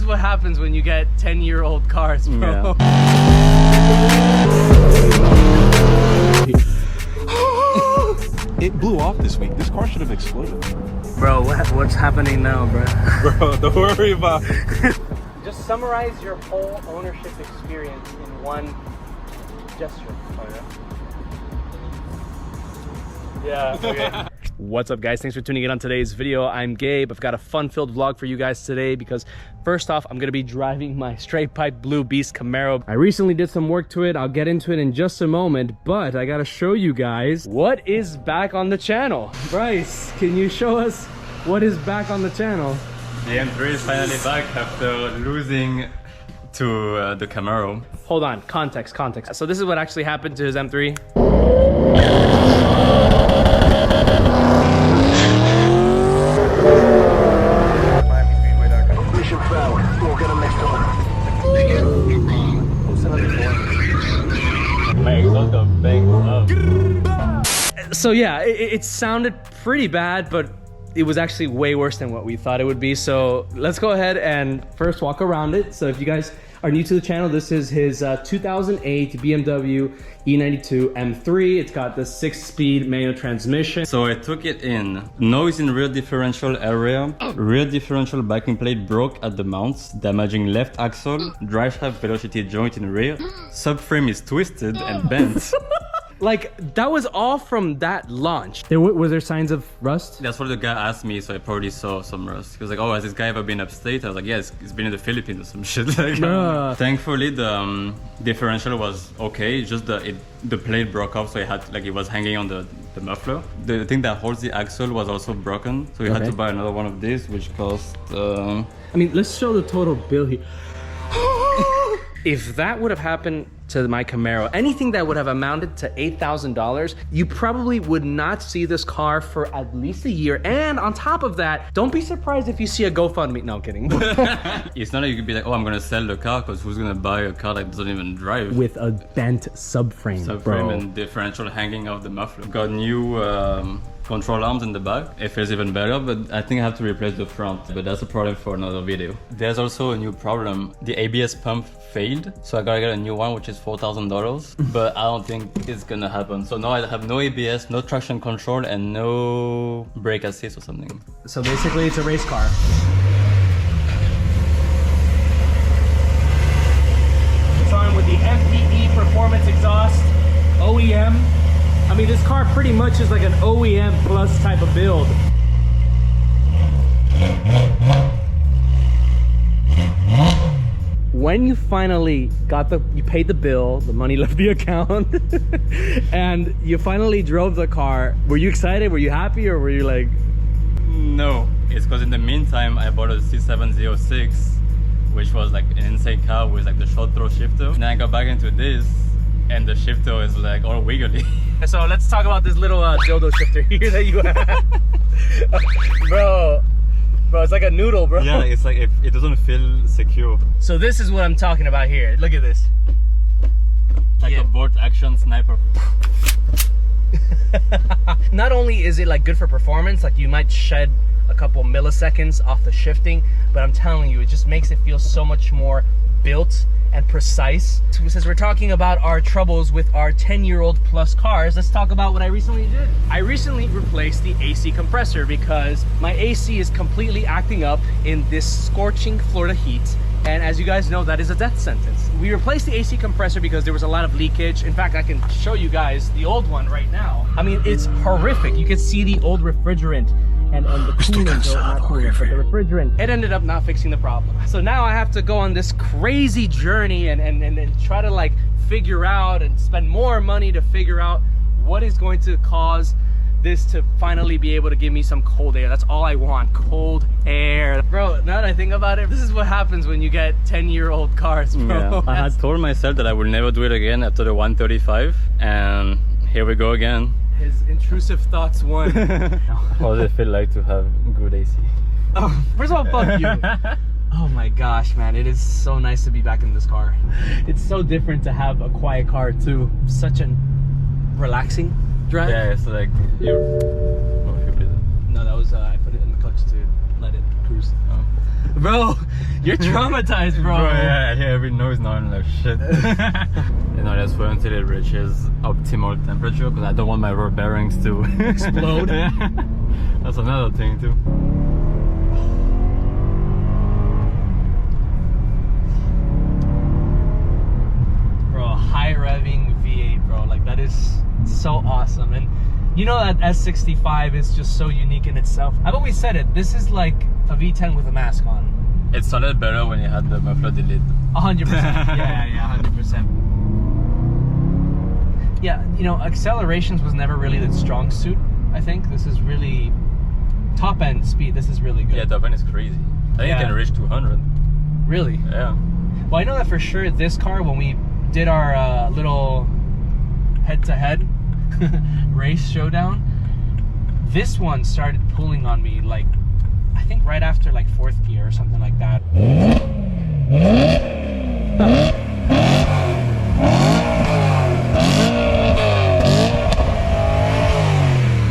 is what happens when you get 10-year-old cars, bro. Yeah. It blew off this week. This car should have exploded. Bro, what's happening now, bro? Bro, don't worry about it. Just summarize your whole ownership experience in one gesture. Yeah, okay. What's up, guys? Thanks for tuning in on today's video. I'm Gabe. I've got a fun-filled vlog for you guys today because first off, I'm gonna be driving my straight pipe blue beast Camaro. I recently did some work to it. I'll get into it in just a moment, but I gotta show you guys what is back on the channel. Bryce, can you show us what is back on the channel? The M3 is finally back after losing to the Camaro. Hold on, context. So this is what actually happened to his M3. So yeah, it sounded pretty bad, but it was actually way worse than what we thought it would be. So let's go ahead and first walk around it. So if you guys are new to the channel, this is his 2008 BMW E92 M3. It's got the 6-speed manual transmission. So I took it in. Noise in rear differential area. Rear differential backing plate broke at the mounts, damaging left axle. Drive shaft velocity joint in rear. Subframe is twisted and bent. Like, that was all from that launch. Was there signs of rust? That's what the guy asked me, so I probably saw some rust. He was like, oh, has this guy ever been upstate? I was like, yeah, it's been in the Philippines or some shit. Like, thankfully, the differential was okay. Just the plate broke off, so it was hanging on the muffler. The thing that holds the axle was also broken, so we had to buy another one of these, which cost... I mean, let's show the total bill here. If that would have happened to my Camaro, anything that would have amounted to $8,000, you probably would not see this car for at least a year. And on top of that, don't be surprised if you see a GoFundMe. No, I'm kidding. It's not like you could be like, oh, I'm gonna sell the car, because who's gonna buy a car that doesn't even drive? With a bent subframe, bro. And differential hanging off the muffler. Got new control arms in the back. It feels even better, but I think I have to replace the front, but that's a problem for another video. There's also a new problem. The ABS pump failed, so I gotta get a new one, which is $4,000, but I don't think it's gonna happen. So now I have no ABS, no traction control, and no brake assist or something. So basically it's a race car. It's armed with the MPE performance exhaust, OEM. I mean, this car pretty much is like an OEM plus type of build. When you finally got you paid the bill, the money left the account, and you finally drove the car, were you excited? Were you happy? Or were you like... No, it's because in the meantime, I bought a C706, which was like an insane car with like the short throw shifter. And then I got back into this, and the shifter is like all wiggly. So let's talk about this little dildo shifter here that you have. Bro, it's like a noodle, bro. Yeah, it's like it doesn't feel secure. So this is what I'm talking about here. Look at this. Like a bolt action sniper. Not only is it like good for performance, like you might shed a couple milliseconds off the shifting, but I'm telling you, it just makes it feel so much more built and precise. So since we're talking about our troubles with our 10-year-old plus cars, let's talk about what I recently did. I recently replaced the AC compressor because my AC is completely acting up in this scorching Florida heat. And as you guys know, that is a death sentence. We replaced the AC compressor because there was a lot of leakage. In fact, I can show you guys the old one right now. I mean, it's horrific. You can see the old refrigerant and the coolant, not coolant, but the refrigerant. It ended up not fixing the problem. So now I have to go on this crazy journey and try to like figure out and spend more money to figure out what is going to cause this to finally be able to give me some cold air. That's all I want, cold air. Bro, now that I think about it, this is what happens when you get 10-year-old cars, bro. Yeah. I had told myself that I will never do it again after the 135, and here we go again. His intrusive thoughts won. How does it feel like to have good AC? Oh, first of all, fuck you. Oh my gosh, man, it is so nice to be back in this car. It's so different to have a quiet car too. Such a relaxing drive. Yeah, it's like you're... No, that was I put it in the clutch to let it cruise. Oh. Bro, you're traumatized, bro. Yeah, I hear every noise now and like shit. You know, let's wait until it reaches optimal temperature because I don't want my rubber bearings to Explode. Yeah. That's another thing too. Bro, high-revving V8, bro. Like, that is so awesome. And you know that S65 is just so unique in itself. I've always said it. This is like a V10 with a mask on. It sounded better when you had the muffler delete. 100%. Yeah, 100%. Yeah, you know, accelerations was never really the strong suit. I think this is really top end speed. This is really good. Yeah, top end is crazy. I think it can reach 200. Really? Yeah. Well, I know that for sure. This car, when we did our little head-to-head race showdown, this one started pulling on me like, I think right after like 4th gear or something like that.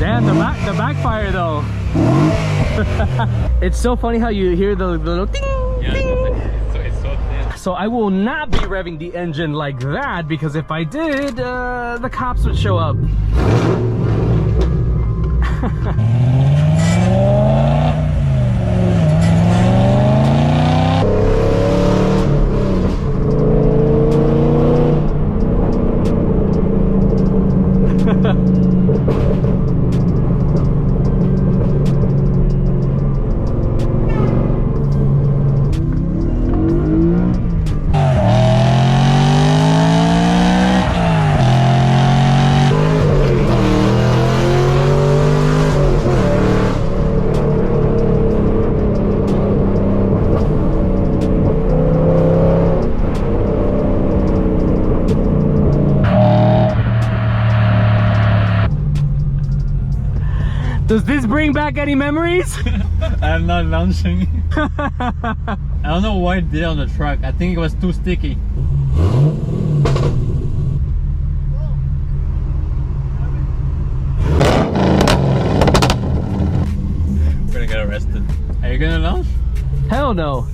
Damn, the backfire though. It's so funny how you hear the little ding, ding. It's so thin. So I will not be revving the engine like that, because if I did, the cops would show up. Does this bring back any memories? I'm not launching. I don't know why it did on the track. I think it was too sticky. We're gonna get arrested. Are you gonna launch? Hell no.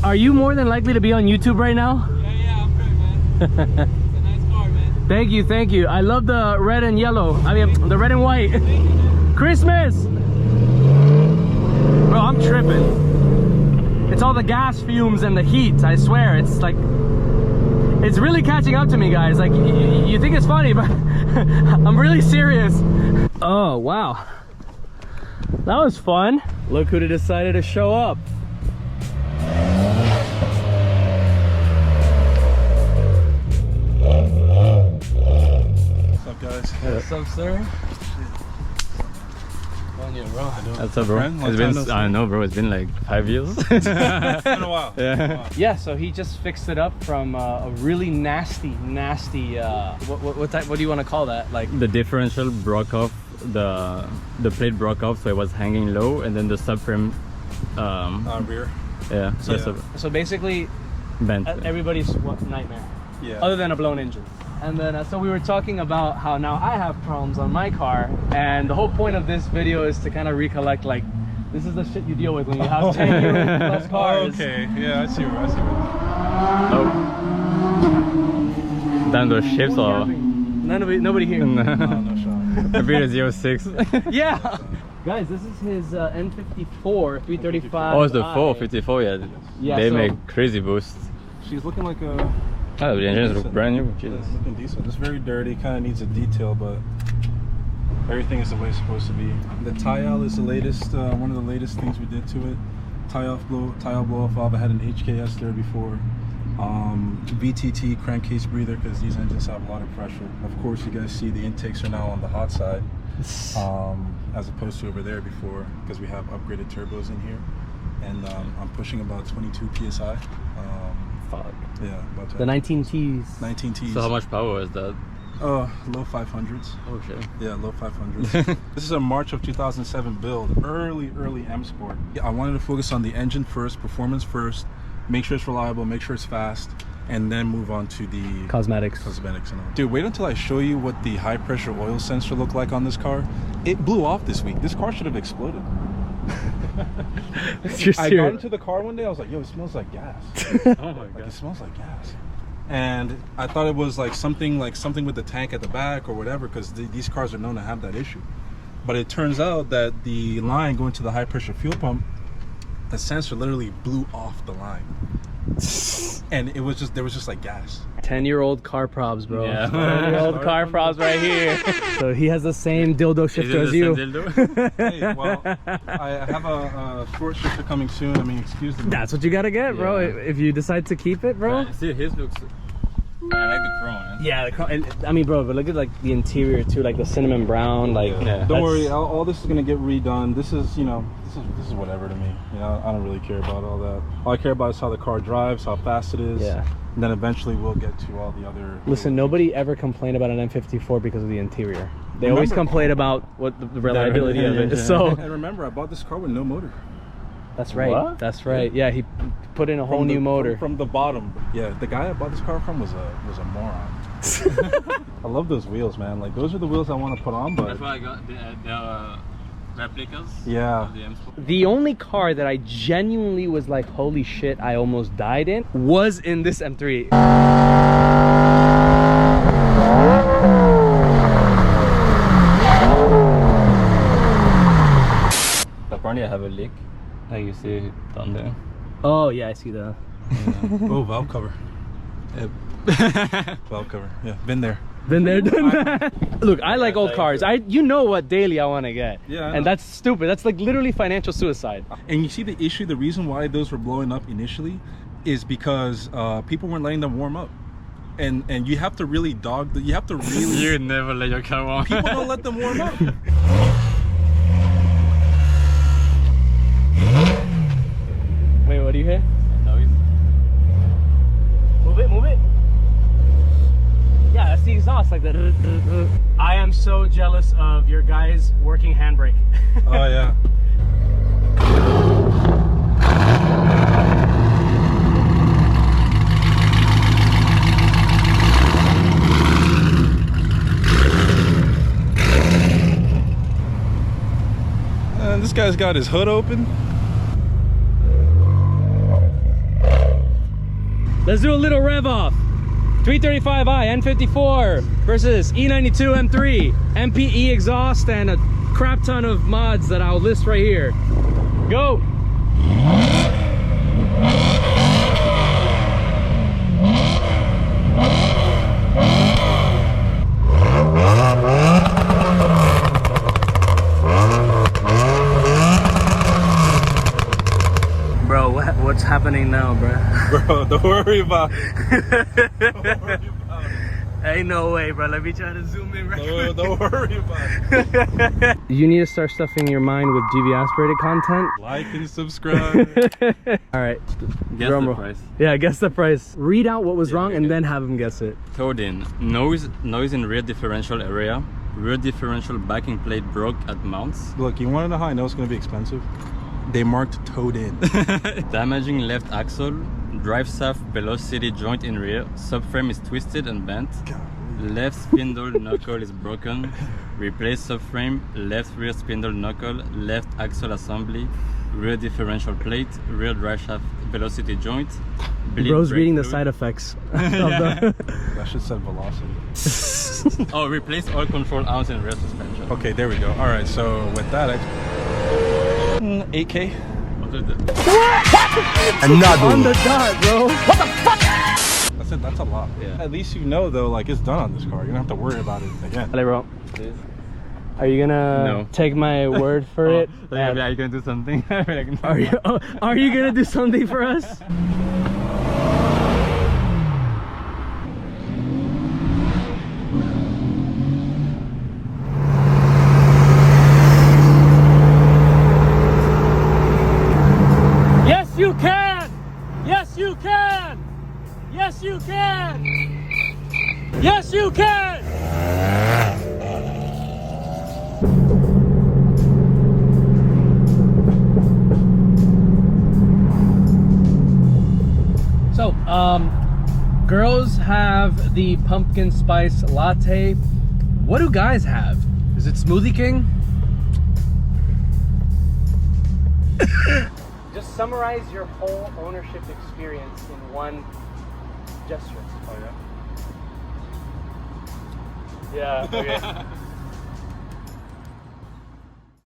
Are you more than likely to be on YouTube right now? Yeah, I'm good, man. It's a nice car, man. Thank you. I love the red and yellow. I mean, the red and white. Christmas! Bro, I'm tripping. It's all the gas fumes and the heat, I swear. It's like, it's really catching up to me, guys. Like, you think it's funny, but I'm really serious. Oh, wow. That was fun. Look who decided to show up. What's up, guys? What's up, sir? That's up, bro. It's been, I don't know, bro. It's been like 5 years. It's been a while. Yeah. Yeah, so he just fixed it up from a really nasty, what type? What do you want to call that? Like The differential broke off. The plate broke off, so it was hanging low, and then the subframe. Rear. Yeah. so basically, Bent. everybody's nightmare. Yeah. Other than a blown engine. And then so we were talking about how now I have problems on my car, and the whole point of this video is to kind of recollect, like, this is the shit you deal with when you have 10-year-old plus cars. Okay. Yeah, I see. Oh. Down those shapes or Nobody here. No shot. maybe a 06. Yeah. Guys, this is his N54 335. Oh, it's the 454. Yeah. Yeah, They so- make crazy boosts. She's looking like a. Oh, the engines look brand new. Yeah, Jesus. looking decent. It's very dirty. Kind of needs a detail, but everything is the way it's supposed to be. The tile is the latest. One of the latest things we did to it. Tile blow off valve. I had an HKS there before. VTT crankcase breather, because these engines have a lot of pressure. Of course, you guys see the intakes are now on the hot side, as opposed to over there before, because we have upgraded turbos in here. and I'm pushing about 22 psi. Fuck. Yeah, about The 19 Ts. 19 Ts. So how much power is that? Low 500s. Oh shit. Yeah, low 500s. This is a March of 2007 build, early M Sport. I wanted to focus on the engine first, performance first, make sure it's reliable, make sure it's fast, and then move on to the Cosmetics. and all. Dude, wait until I show you what the high pressure oil sensor looked like on this car. It blew off this week. This car should have exploded. I got into the car one day, I was like, yo, it smells like gas. Oh my god. It smells like gas. And I thought it was like something with the tank at the back or whatever, because these cars are known to have that issue. But it turns out that the line going to the high pressure fuel pump, the sensor literally blew off the line. And there was just like gas. 10-year-old car probs, bro. Yeah. 10-year-old car probs right here. So he has the same dildo shifter as you. Hey, well, I have a short shifter coming soon. I mean, excuse me. That's what you gotta get, bro. Yeah. If you decide to keep it, bro. See, his looks. I like the chrome, man. Yeah, the car, and, I mean, bro, but look at like the interior too, like the cinnamon brown, like. Yeah. Don't worry, all this is gonna get redone. This is, you know, this is whatever to me. You know, I don't really care about all that. All I care about is how the car drives, how fast it is. Yeah. And then eventually we'll get to all the other. Listen, nobody ever complained about an M54 because of the interior. They always complain about what the reliability of it. So. And remember, I bought this car with no motor. That's right. What? That's right. Yeah, he put in a whole new motor. From the bottom. Yeah, the guy I bought this car from was a moron. I love those wheels, man. Like, those are the wheels I want to put on, but That's why I got the replicas. Yeah. Of the M Sport. The only car that I genuinely was like, holy shit, I almost died in, was in this M3. Apparently I have a leak. Like you see it down there. Oh yeah, I see the. oh, valve cover. Valve cover. Yeah, been there. Been there, done that. Look, I like old cars. You know what daily I want to get. Yeah, I know. And that's stupid. That's like literally financial suicide. And you see the issue, the reason why those were blowing up initially is because people weren't letting them warm up. And you have to really you have to really. You never let your car warm. People don't let them warm up. Wait, what do you hear? Noise. Move it, move it. Yeah, that's the exhaust, like the. I am so jealous of your guys' working handbrake. Oh yeah. And this guy's got his hood open. Let's do a little rev off. 335i N54 versus E92 M3, MPE exhaust, and a crap ton of mods that I'll list right here. Go! Bro, what's happening now, bro? Bro, don't worry about it. Don't worry about it. Ain't no way, bro. Let me try to zoom in right quick. Don't worry about it. You need to start stuffing your mind with GV aspirated content. Like and subscribe. All right. Guess Drum the roll. price. Yeah, guess the price. Read out what was wrong and then have him guess it. Towed in. Noise in rear differential area. Rear differential backing plate broke at mounts. Look, you want to know how I know it's going to be expensive? They marked towed in. Damaging left axle. Drive shaft velocity joint in rear. Subframe is twisted and bent. Left spindle knuckle is broken. Replace subframe. Left rear spindle knuckle. Left axle assembly. Rear differential plate. Rear drive shaft velocity joint. Bro's reading the side effects. That should said velocity. Oh, replace all control arms and rear suspension. Okay, there we go. All right, so with that, 8K. What is it? On the dot, bro. That's it. That's a lot. Yeah. At least you know though, like it's done on this car. You don't have to worry about it again. Hello, bro. Are you gonna take my word for it? Like, are you gonna do something? Are you gonna do something for us? you can! Yes, you can! Yes, you can! So, girls have the pumpkin spice latte. What do guys have? Is it Smoothie King? Just summarize your whole ownership experience in one gesture. Oh yeah. Yeah, okay.